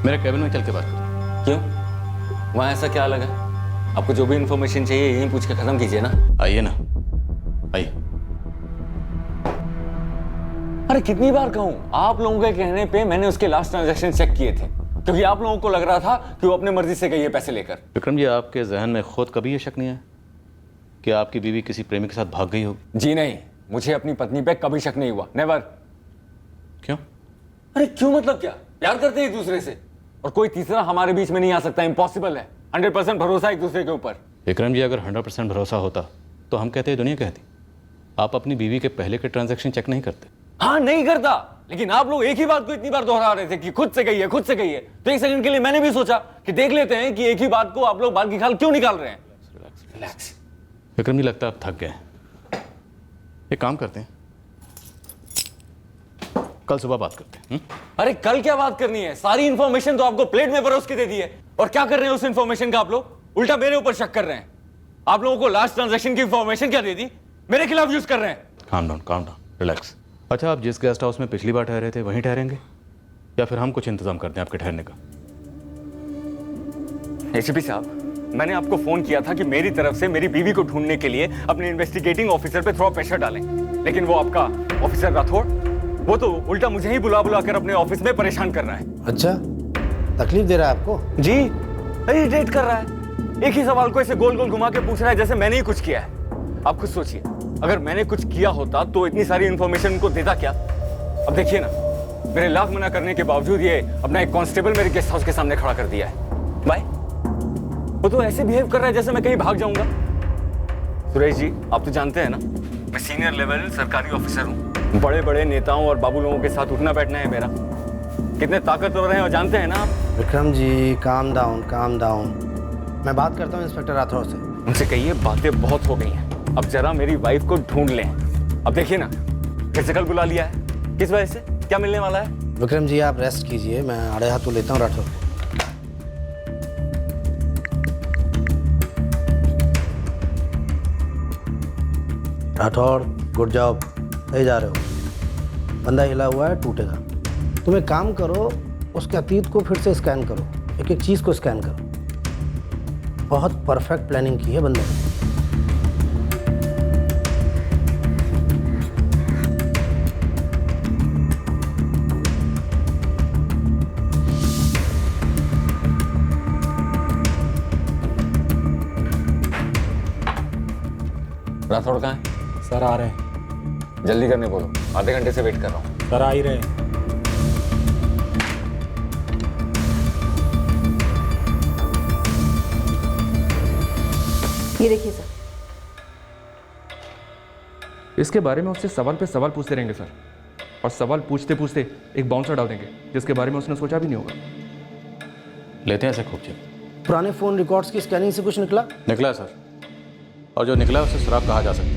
मेरे कैबिन में चल के बात करें। क्यों? वहाँ ऐसा क्या अलग है? आपको जो भी इंफॉर्मेशन चाहिए यहीं पूछ के खत्म कीजिए ना। आइए ना, आइए। अरे कितनी बार कहूं, आप लोगों के कहने पे मैंने उसके लास्ट ट्रांजैक्शन चेक किए थे क्योंकि आप लोगों को लग रहा था कि वो अपने मर्जी से गई है पैसे लेकर। विक्रम जी, आपके जहन में खुद कभी ये शक नहीं है कि आपकी बीवी किसी प्रेमी के साथ भाग गई होगी? जी नहीं, मुझे अपनी पत्नी पे कभी शक नहीं हुआ, नेवर। क्यों? अरे क्यों मतलब क्या, प्यार करते हैं एक दूसरे से, और कोई तीसरा हमारे बीच में नहीं आ सकता, इम्पॉसिबल है। 100% भरोसा एक दूसरे के ऊपर। विक्रम जी, अगर 100% भरोसा होता तो हम कहते, दुनिया कहती। आप अपनी बीवी के पहले के ट्रांजैक्शन चेक नहीं करते? हाँ नहीं करता, लेकिन आप लोग एक ही बात को इतनी बार दोहरा रहे थे कि खुद से गई है, खुद से गई है, तो एक सेकंड के लिए मैंने भी सोचा कि देख लेते हैं कि एक ही बात को आप लोग बाल की खाल क्यों निकाल रहे हैं। रिलैक्स। विक्रम जी, लगता है आप थक गए। एक काम करते हैं, कल सुबह बात करते हैं। अरे कल क्या बात करनी है, सारी इंफॉर्मेशन तो आपको प्लेट में परोस के दे दी है, और क्या कर रहे हैं उस इंफॉर्मेशन का आप लोग? उल्टा मेरे ऊपर शक कर रहे हैं। आप लोगों को लास्ट ट्रांजैक्शन की इंफॉर्मेशन क्या दे दी, मेरे खिलाफ यूज कर रहे हैं। Calm down, relax. अच्छा, आप जिस गेस्ट हाउस में पिछली बार ठहरे थे वहीं ठहरेंगे, या फिर हम कुछ इंतजाम करते हैं आपके ठहरने का? एसीपी साहब, मैंने आपको फोन किया था कि मेरी तरफ से मेरी बीवी को ढूंढने के लिए अपने इन्वेस्टिगेटिंग ऑफिसर पे थोड़ा प्रेशर डालें, लेकिन वो आपका ऑफिसर राठौड़, वो तो उल्टा मुझे ही बुला बुला कर अपने ऑफिस में परेशान कर रहा है। अच्छा, तकलीफ दे रहा है आपको? जी, इरिटेट कर रहा है। एक ही सवाल को ऐसे गोल गोल घुमा के पूछ रहा है जैसे मैंने ही कुछ किया है। आप खुद सोचिए, अगर मैंने कुछ किया होता तो इतनी सारी इंफॉर्मेशन उनको देता क्या? अब देखिए ना, मेरे लाख मना करने के बावजूद ये अपना एक कांस्टेबल मेरे गेस्ट हाउस के सामने खड़ा कर दिया है। भाई, वो तो ऐसे बिहेव कर रहा है जैसे मैं कहीं भाग जाऊंगा। सुरेश जी, आप तो जानते हैं ना, मैं सीनियर लेवल सरकारी ऑफिसर हूँ। बड़े बड़े नेताओं और बाबू लोगों के साथ उठना बैठना है मेरा। कितने ताकतवर हैं और जानते हैं ना आप। Vikram ji, calm down. मैं बात करता हूँ इंस्पेक्टर राठौर से। उनसे कहिए बातें बहुत हो गई हैं, अब जरा मेरी वाइफ को ढूंढ लें। अब देखिए ना, फिर से कल बुला लिया है, किस वजह से, क्या मिलने वाला है? विक्रम जी, आप रेस्ट कीजिए, मैं आड़े हाथों लेता हूँ राठौर। राठौर, गुड जॉब, सही जा रहे हो। बंदा हिला हुआ है, टूटेगा। तुम एक काम करो, उसके अतीत को फिर से स्कैन करो, एक एक चीज़ को स्कैन करो। बहुत परफेक्ट प्लानिंग की है बंदे ने। राठौड़ कहाँ है? सर आ रहे हैं। जल्दी करने बोलो, आधे घंटे से वेट कर रहा हूँ। सर आ ही रहे हैं। ये देखिए सर। इसके बारे में उससे सवाल पे सवाल पूछते रहेंगे सर, और सवाल पूछते पूछते एक बाउंसर डाल देंगे जिसके बारे में उसने सोचा भी नहीं होगा। लेते हैं ऐसे खूब चीज। पुराने फ़ोन रिकॉर्ड्स की स्कैनिंग से कुछ निकला है सर, और जो निकला है उसे शराब कहा जा सकता है,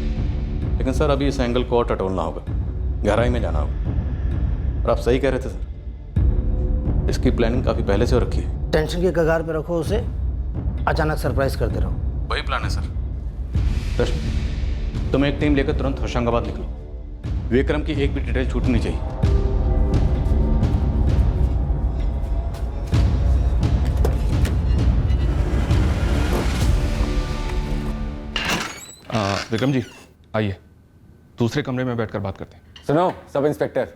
लेकिन सर अभी इस एंगल को और टटोलना होगा, गहराई में जाना होगा। और आप सही कह रहे थे सर, इसकी प्लानिंग काफ़ी पहले से हो रखी है। टेंशन के कगार पे रखो उसे, अचानक सरप्राइज करते रहो। वही प्लान है सर। रश्मि, तुम एक टीम लेकर तुरंत होशंगाबाद निकलो। विक्रम की एक भी डिटेल छूटनी चाहिए। विक्रम जी आइए, दूसरे कमरे में बैठकर बात करते हैं। सुनो सब इंस्पेक्टर,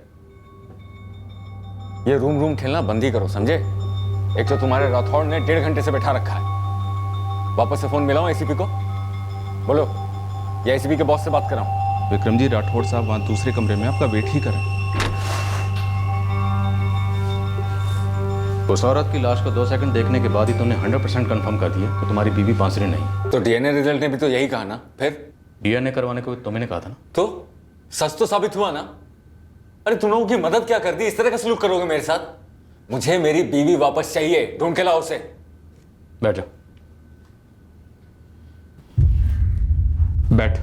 ये रूम खेलना बंद ही करो, समझे? एक तो तुम्हारे राठौड़ ने 1.5 घंटे से बैठा रखा है। वापस से फोन मिलाऊं एसीपी को? बोलो, या एसीपी के बॉस से बात कराऊं? विक्रम जी, राठौड़ साहब वहां दूसरे कमरे में आपका वेट ही कर रहे हैं। उस औरत की लाश को 2 सेकंड देखने के बाद ही तुमने 100% कंफर्म कर दिया कि तुम्हारी बीवी बांसुरी नहीं। तो डीएनए रिजल्ट ने भी तो यही कहा ना। फिर डीएनए करवाने को तुमने कहा था ना। तो सच तो साबित हुआ ना। अरे तुम लोगों की मदद क्या कर दी, इस तरह का सलूक करोगे मेरे साथ? मुझे मेरी बीवी वापस चाहिए, ढूंढ के लाओ उसे। बैठ जाओ। बैठ।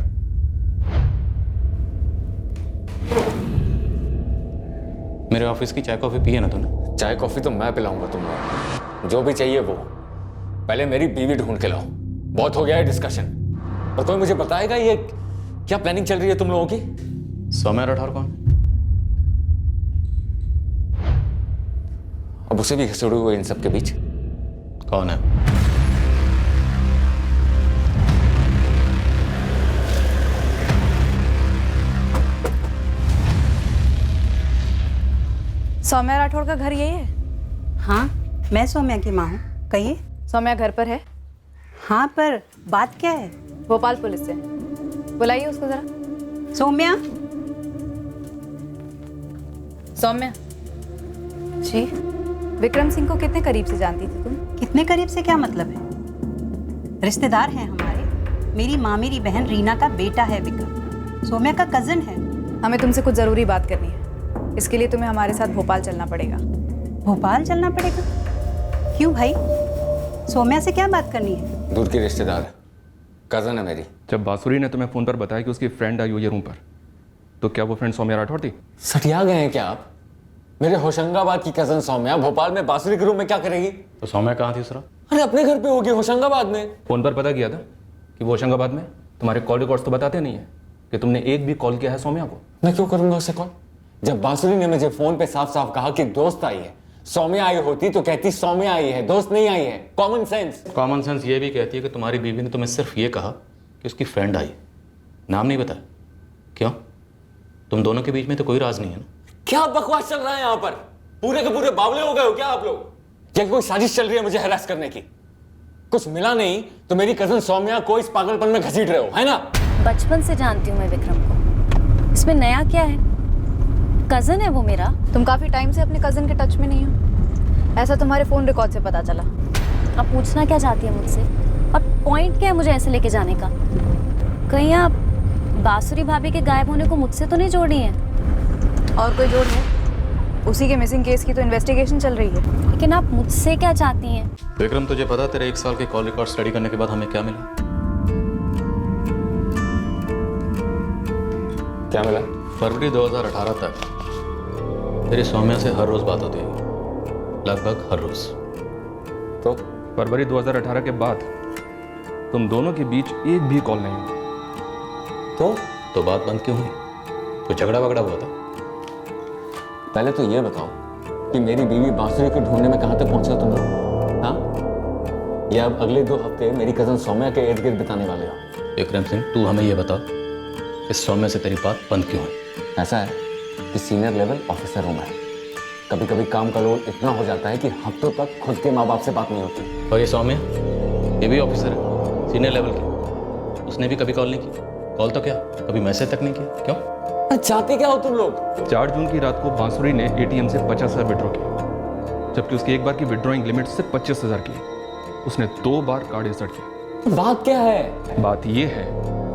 मेरे ऑफिस की चाय कॉफी पी है ना तूने? चाय कॉफी तो मैं पिलाऊंगा तुम लोग, जो भी चाहिए वो। पहले मेरी बीवी ढूंढ के लाओ, बहुत हो गया है डिस्कशन। और कोई मुझे बताएगा ये क्या प्लानिंग चल रही है तुम लोगों की? सौम्या राठौर कौन? अब उसे भी घसीटे हुए इन सब के बीच। कौन है? सौम्या राठौड़ का घर यही है? हाँ, मैं सौम्या की माँ हूँ, कहिए। सौम्या घर पर है? हाँ, पर बात क्या है? भोपाल पुलिस से। बुलाइए उसको जरा। सौम्या। सौम्या जी, विक्रम सिंह को कितने करीब से जानती थी तुम? कितने करीब से क्या मतलब है? रिश्तेदार हैं हमारे। मेरी मामेरी बहन रीना का बेटा है विक्रम, सौम्या का कजन है। हमें तुमसे कुछ जरूरी बात करनी है, इसके लिए तुम्हें हमारे साथ भोपाल चलना पड़ेगा। भोपाल चलना पड़ेगा? क्यों भाई, सौम्या से क्या बात करनी है? दूर की रिश्तेदार है, कजन है मेरी। जब बांसुरी ने तुम्हें फ़ोन पर बताया कि उसकी फ्रेंड आई हुई है रूम पर, तो क्या वो फ्रेंड सौम्या राठौड़ थी? सटिया गए हैं क्या आप? मेरे होशंगाबाद की कजन सौम्या भोपाल में बांसुरी के रूम में क्या करेगी? तो सौम्या कहाँ थी उसरा? अरे अपने घर पे होगी, होशंगाबाद में। फ़ोन पर पता किया था कि वो होशंगाबाद में? तुम्हारे कॉल रिकॉर्ड्स तो बताते नहीं है कि तुमने एक भी कॉल किया है सौम्या को। मैं क्यों करूंगा उसे कॉल? जब बांसुरी ने मुझे फोन पे साफ साफ कहा कि दोस्त आई है, सौम्या आई होती तो कहती सौम्या आई है, दोस्त नहीं आई है। Common sense. कॉमन सेंस ये भी कहती है कि तुम्हारी बीवी ने तुम्हें सिर्फ ये कहा कि उसकी फ्रेंड आई, नाम नहीं बताया। क्यों? तुम दोनों के बीच में तो कोई राज नहीं है ना? क्या बकवास चल रहा है यहाँ पर? पूरे के पूरे बावले हो गए हो क्या आप लोग? क्या कोई साजिश चल रही है मुझे हरास करने की? कुछ मिला नहीं तो मेरी कजन सौम्या को इस पागलपन में घसीट रहे हो, है ना? बचपन से जानती हूँ मैं विक्रम को, इसमें नया क्या है? कजन है वो मेरा। तुम काफी टाइम से अपने कजन के टच में नहीं हो, ऐसा तुम्हारे फोन रिकॉर्ड से पता चला। अब पूछना क्या चाहती है मुझसे, और पॉइंट क्या है मुझे ऐसे लेके जाने का? कहीं आप बांसुरी भाभी के गायब होने को मुझसे तो नहीं जोड़ी है? और कोई जोड़ है? उसी के मिसिंग केस की तो इन्वेस्टिगेशन चल रही है। लेकिन आप मुझसे क्या चाहती हैं? विक्रम, तुझे पता तेरे 1 साल के कॉल रिकॉर्ड स्टडी करने के बाद हमें क्या मिला? क्या मिला? फरवरी 2018 तक तेरी सौम्या से हर रोज बात होती है, लगभग हर रोज। तो फरवरी 2018 के बाद तुम दोनों के बीच एक भी कॉल नहीं हुआ। तो बात बंद क्यों हुई? कोई झगड़ा वगड़ा हुआ था? पहले तो ये बताओ कि मेरी बीवी बांसुरी को ढूंढने में कहां तक पहुंचे हो तुम लोग? हाँ, या अब अगले 2 हफ्ते मेरी कजन सौम्या के इर्द गिर्द बिताने वाले हो? विक्रम सिंह, तू हमें ये बता, इस सौम्या से तेरी बात बंद क्यों हुई? ऐसा है कि सीनियर लेवल ऑफिसर हूं मैं। कभी कभी काम का लोड इतना हो जाता है कि हफ्तों तक खुद के माँ बाप से बात नहीं होती। और ये सौम्या, ये भी ऑफिसर है, सीनियर लेवल की, उसने भी कभी कॉल नहीं की? कॉल तो क्या, कभी मैसेज तक नहीं किया। क्यों? चाहते क्या हो तुम लोग? 4 जून की रात को बांसुरी ने एटीएम से 50,000 विड्रॉ किया, जबकि उसकी एक बार की विड्रॉइंग लिमिट सिर्फ 25,000 की। उसने 2 बार कार्ड इंसर्ट किया। तो बात क्या है? बात यह है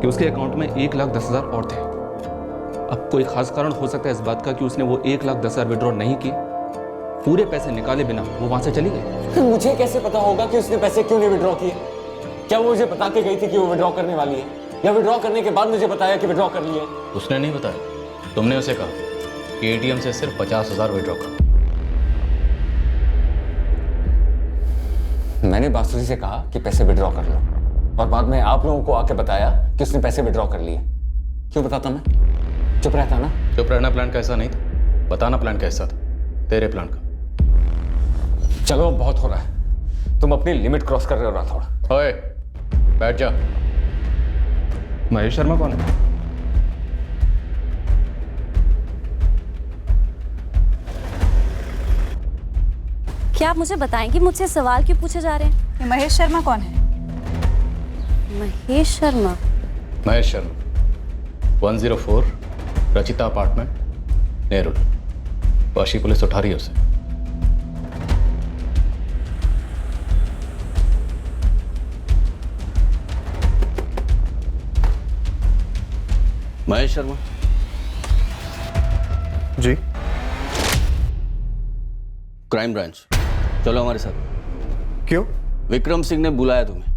कि उसके अकाउंट में 1,10,000 और थे। अब कोई खास कारण हो सकता है इस बात का कि उसने वो 1,10,000 विड्रॉ नहीं किए, पूरे पैसे निकाले बिना वो वहां से चली गई। मुझे कैसे पता होगा कि उसने पैसे क्यों नहीं विड्रॉ किए? क्या वो मुझे बता के गई थी कि वो विड्रॉ करने वाली है, या विड्रॉ करने के बाद मुझे बताया कि विड्रॉ कर लिए? उसने नहीं बताया, तुमने उसे कहा कि एटीएम से सिर्फ 50,000 विड्रॉ करो। मैंने बांसुरी से कहा कि पैसे विड्रॉ कर लो, और बाद में आप लोगों को आके बताया कि उसने पैसे विड्रॉ कर लिए। क्यों बताता मैं? चुप रहता ना? चुप रहना प्लान का हिस्सा नहीं था, बताना प्लान का हिस्सा था, तेरे प्लान का। चलो बहुत हो रहा है, तुम अपनी लिमिट क्रॉस कर रहे हो राठौड़। ओए, बैठ जा। महेश शर्मा कौन है? क्या आप मुझे बताएंगी मुझसे सवाल क्यों पूछे जा रहे हैं? ये महेश शर्मा कौन है? महेश शर्मा? महेश शर्मा 104 रचिता अपार्टमेंट, नेरुल। वाशी पुलिस उठा रही है उसे। महेश शर्मा जी। क्राइम ब्रांच, चलो हमारे साथ। क्यों? विक्रम सिंह ने बुलाया तुम्हें।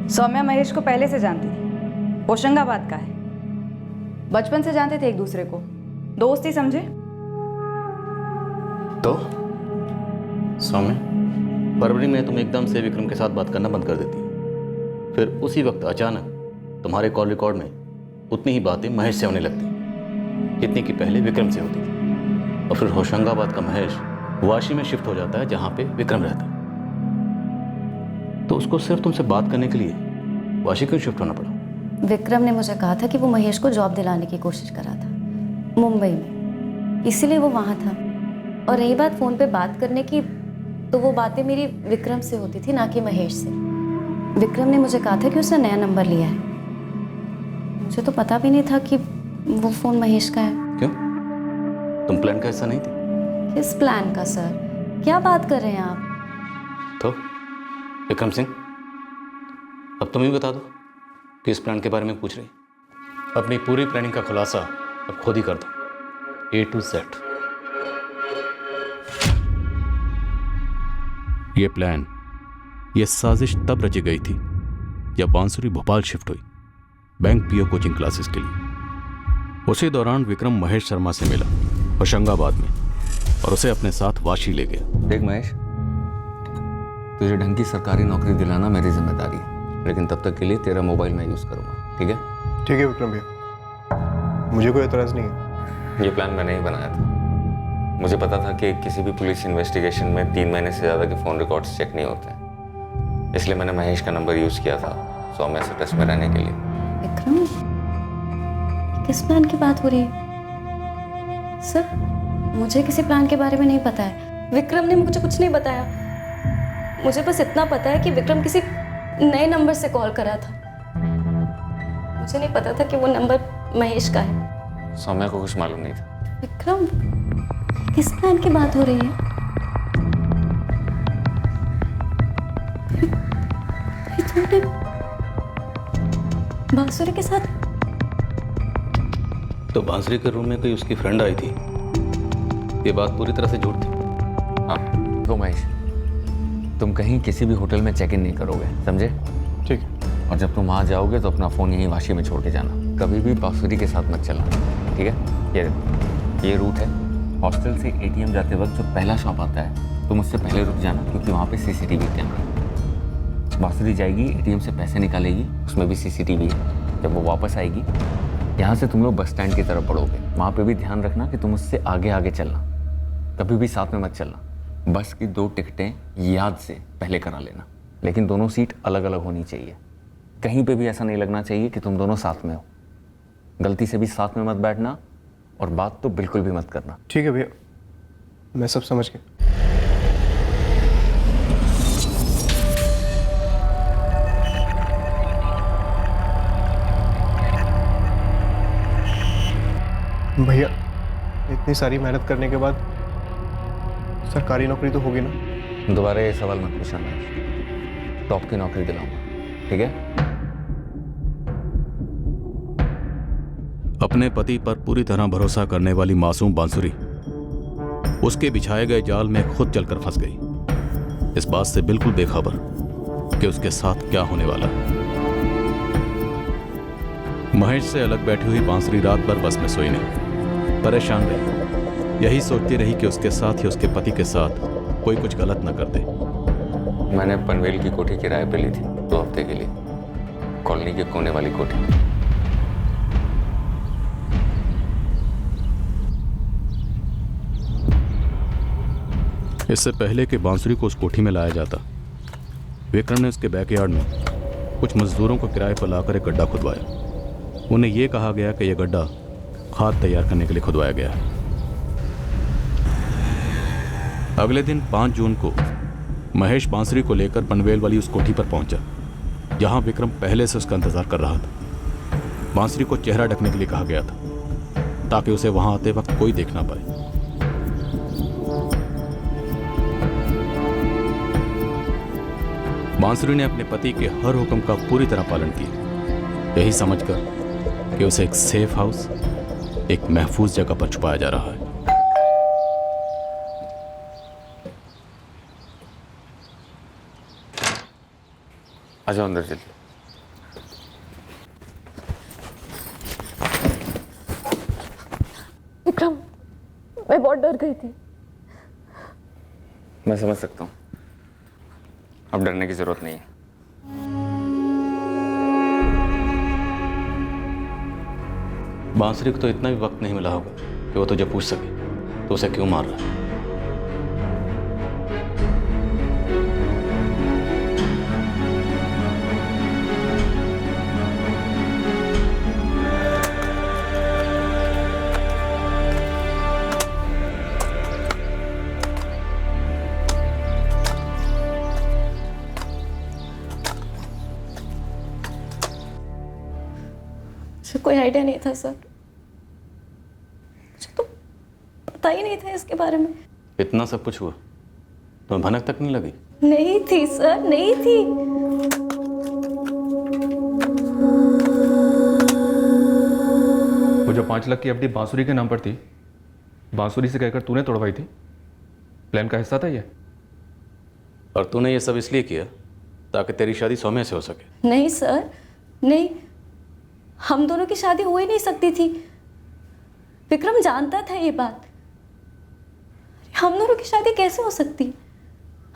सौम्या महेश को पहले से जानती थी, होशंगाबाद का है, बचपन से जानते थे एक दूसरे को, दोस्त ही समझे। तो सौम्या, फरवरी में तुम एकदम से विक्रम के साथ बात करना बंद कर देती है, फिर उसी वक्त अचानक तुम्हारे कॉल रिकॉर्ड में उतनी ही बातें महेश से होने लगती जितनी कि पहले विक्रम से होती थी, और फिर होशंगाबाद का महेश वाशी में शिफ्ट हो जाता है जहाँ पे विक्रम रहता है। तो उसको सिर्फ तुमसे बात करने के लिए वाशी क्यों शिफ्ट होना पड़ा? विक्रम ने मुझे कहा था कि वो महेश को जॉब दिलाने की कोशिश कर रहा था मुंबई में, इसीलिए वो वहाँ था। और रही बात फ़ोन पे बात करने की, तो वो बातें मेरी विक्रम से होती थी, ना कि महेश से। विक्रम ने मुझे कहा था कि उसने नया नंबर लिया है। मुझे तो पता भी नहीं था कि वो फ़ोन महेश का है। क्यों? तुम प्लान का हिस्सा नहीं थी? किस प्लान का सर? क्या बात कर रहे हैं आप? तो विक्रम सिंह, अब तुम ही बता दो कि इस प्लान के बारे में पूछ रही। अपनी पूरी प्लानिंग का खुलासा अब खुद ही कर दो, A to Z। ये प्लान, ये साजिश तब रची गई थी जब बांसुरी भोपाल शिफ्ट हुई बैंक पीओ कोचिंग क्लासेस के लिए। उसी दौरान विक्रम महेश शर्मा से मिला होशंगाबाद में और उसे अपने साथ वाशी ले गया। देख महेश, तुझे ढंग की सरकारी नौकरी दिलाना मेरी जिम्मेदारी है, लेकिन तब तक के लिए तेरा मोबाइल मैं यूज़ करूँगा, ठीक है? ठीक है विक्रम भैया, मुझे कोई एतराज़ नहीं है। ये प्लान मैंने ही बनाया था। मुझे पता था कि किसी भी पुलिस इन्वेस्टिगेशन में 3 महीने से ज़्यादा के फ़ोन रिकॉर्ड्स चेक नहीं होते, इसलिए मैंने महेश का नंबर यूज़ किया था सौम्या से टच में रहने के लिए। विक्रम, किस प्लान की बात हो रही है सर? मुझे किसी प्लान के बारे में नहीं पता है। विक्रम ने मुझे कुछ नहीं बताया। मुझे बस इतना पता है कि विक्रम किसी नए नंबर से कॉल कर रहा था। मुझे नहीं पता था कि वो नंबर महेश का है। सौम्या को कुछ मालूम नहीं था। विक्रम, किस प्लान की बात हो रही है? बांसुरी के साथ? तो बांसुरी के रूम में कोई उसकी फ्रेंड आई थी, ये बात पूरी तरह से झूठ थी। हाँ तो महेश, तुम कहीं किसी भी होटल में चेक इन नहीं करोगे, समझे? ठीक है। और जब तुम वहाँ जाओगे तो अपना फ़ोन यहीं वाशी में छोड़ के जाना, कभी भी बांसुरी के साथ मत चलना, ठीक है? ये रूट है। हॉस्टल से ATM जाते वक्त जो पहला शॉप आता है तुम उससे पहले रुक जाना, क्योंकि वहाँ पे CCTV कैमरा है। बांसुरी जाएगी, ATM से पैसे निकालेगी, उसमें भी CCTV है। जब वो वापस आएगी, यहाँ से तुम लोग बस स्टैंड की तरफ बढ़ोगे। वहाँ पे भी ध्यान रखना कि तुम उससे आगे आगे चलना, कभी भी साथ में मत चलना। बस की 2 टिकटें याद से पहले करा लेना, लेकिन दोनों सीट अलग अलग होनी चाहिए। कहीं पे भी ऐसा नहीं लगना चाहिए कि तुम दोनों साथ में हो। गलती से भी साथ में मत बैठना और बात तो बिल्कुल भी मत करना। ठीक है भैया, मैं सब समझ गया। भैया, इतनी सारी मेहनत करने के बाद सरकारी नौकरी तो होगी ना? दोबारा ये सवाल मत पूछना महेश। टॉप की नौकरी दिलाऊंगा, ठीक है? अपने पति पर पूरी तरह भरोसा करने वाली मासूम बांसुरी उसके बिछाए गए जाल में खुद चलकर फंस गई, इस बात से बिल्कुल बेखबर कि उसके साथ क्या होने वाला है। महेश से अलग बैठी हुई बांसुरी रात भर बस में सोई नहीं, परेशान रही। यही सोचती रही कि उसके साथ ही उसके पति के साथ कोई कुछ गलत न कर दे। मैंने पनवेल की कोठी किराए पे ली थी 2 हफ्ते के लिए, कॉलोनी के कोने वाली कोठी। इससे पहले कि बांसुरी को उस कोठी में लाया जाता, विक्रम ने उसके बैकयार्ड में कुछ मजदूरों को किराए पर लाकर एक गड्ढा खुदवाया। उन्हें यह कहा गया कि यह गड्ढा खाद तैयार करने के लिए खुदवाया गया है। अगले दिन 5 जून को महेश बांसुरी को लेकर पनवेल वाली उस कोठी पर पहुंचा, जहां विक्रम पहले से उसका इंतजार कर रहा था। बांसुरी को चेहरा ढकने के लिए कहा गया था, ताकि उसे वहां आते वक्त कोई देख ना पाए। बांसुरी ने अपने पति के हर हुक्म का पूरी तरह पालन किया, यही समझकर कि उसे एक सेफ हाउस, एक महफूज जगह पर छुपाया जा रहा है। आ जाओ अंदर जल्दी। विक्रम, मैं बहुत डर गई थी। मैं समझ सकता हूँ, अब डरने की जरूरत नहीं है। बांसुरी को तो इतना भी वक्त नहीं मिला होगा कि वो तुझे पूछ सके तो उसे क्यों मार रहा है। मुझे कोई आइडिया नहीं था सर, मुझे तो पता ही नहीं था इसके बारे में। इतना सब कुछ हुआ तो भनक तक नहीं लगी? नहीं थी सर, नहीं थी। वो जो 5 लाख की एफडी बांसुरी के नाम पर थी, बांसुरी से कहकर तूने तोड़वाई थी? प्लान का हिस्सा था ये? और तूने ये सब इसलिए किया ताकि तेरी शादी सौम्या से हो सके? नहीं सर, नहीं, हम दोनों की शादी हो ही नहीं सकती थी। विक्रम जानता था ये बात। हम दोनों की शादी कैसे हो सकती?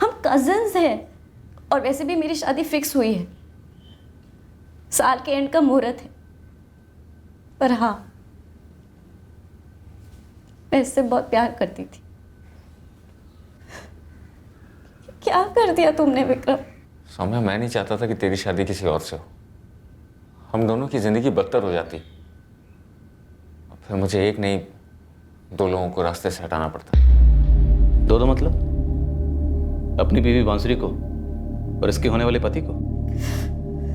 हम कजिन्स हैं, और वैसे भी मेरी शादी फिक्स हुई है, साल के एंड का मुहूर्त है। पर हाँ, मैं इससे बहुत प्यार करती थी। क्या कर दिया तुमने विक्रम? सौम्या, मैं नहीं चाहता था कि तेरी शादी किसी और से हो। हम दोनों की जिंदगी बदतर हो जाती और फिर मुझे एक नहीं 2 लोगों को रास्ते से हटाना पड़ता। दो मतलब? अपनी बीवी बांसुरी को और इसके होने वाले पति को?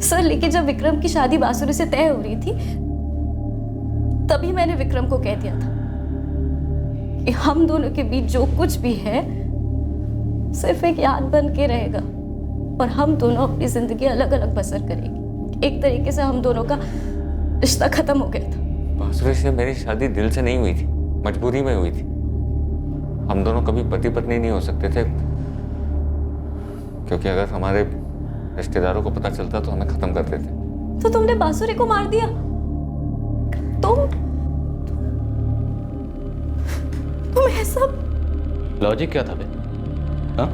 सर, लेकिन जब विक्रम की शादी बांसुरी से तय हो रही थी, तभी मैंने विक्रम को कह दिया था कि हम दोनों के बीच जो कुछ भी है सिर्फ एक याद बन के रहेगा, और हम दोनों अपनी जिंदगी अलग अलग बसर करेंगे। एक तरीके से हम दोनों का रिश्ता खत्म हो गया था। बांसुरी से मेरी शादी दिल से नहीं हुई थी, मजबूरी में हुई थी। हम दोनों कभी पति पत्नी नहीं हो सकते थे, क्योंकि अगर हमारे रिश्तेदारों को पता चलता तो हमें खत्म कर देते। तो तुमने बांसुरी को मार दिया? तुम ऐसा? लॉजिक क्या था बे? हाँ?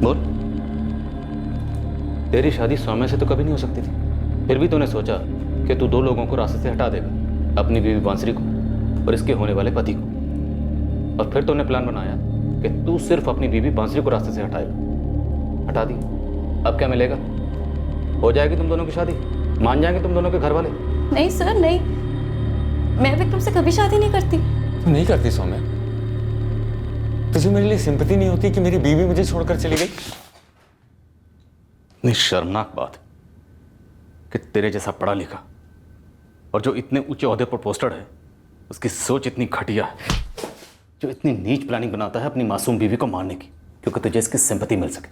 बोल। तेरी शादी सौम्या से तो कभी नहीं हो सकती थी, फिर भी तूने सोचा कि तू 2 लोगों को रास्ते से हटा देगा, अपनी बीवी बांसुरी को और इसके होने वाले पति को। और फिर तूने प्लान बनाया कि तू सिर्फ अपनी बीवी बांसुरी को रास्ते से हटाएगा। हटा दी, अब क्या मिलेगा? हो जाएगी तुम दोनों की शादी, मान जाएंगे तुम दोनों के घर वाले। नहीं सर, नहीं, मैं विक्रम से कभी शादी नहीं करती। तू नहीं करती सौम्या? तुझे मेरे लिए सिंपैथी नहीं होती कि मेरी बीवी मुझे छोड़कर चली गई? इतनी शर्मनाक बात कि तेरे जैसा पढ़ा लिखा और जो इतने ऊंचे ओहदे पर पोस्टेड है, उसकी सोच इतनी घटिया है, जो इतनी नीच प्लानिंग बनाता है अपनी मासूम बीवी को मारने की, क्योंकि तुझे इसकी सिंपैथी मिल सके।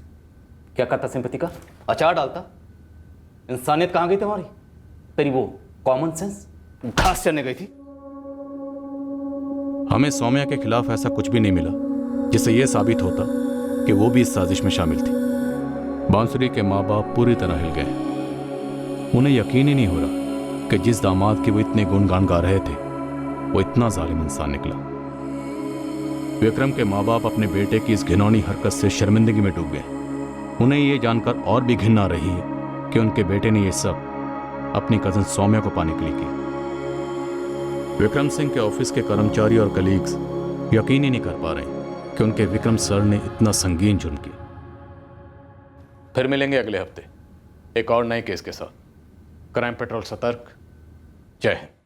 क्या करता सिंपैथी का? अचार डालता। इंसानियत कहाँ गई तुम्हारी? तेरी वो कॉमन सेंस घास चरने गई थी। हमें सौम्या के खिलाफ ऐसा कुछ भी नहीं मिला जिससे यह साबित होता कि वो भी इस साजिश में शामिल थी। बांसुरी के माँ बाप पूरी तरह हिल गए। उन्हें यकीन ही नहीं हो रहा कि जिस दामाद की वो इतने गुणगान गा रहे थे वो इतना जालिम इंसान निकला। विक्रम के माँ बाप अपने बेटे की इस घिनौनी हरकत से शर्मिंदगी में डूब गए। उन्हें ये जानकर और भी घिन आ रही है कि उनके बेटे ने ये सब अपनी कजन सौम्या को पाने के लिए किया। विक्रम सिंह के ऑफिस के कर्मचारी और कलीग्स यकीन ही नहीं कर पा रहे कि उनके विक्रम सर ने इतना संगीन जुर्म किया। फिर मिलेंगे अगले हफ्ते एक और नए केस के साथ। क्राइम पेट्रोल सतर्क। जय हिंद।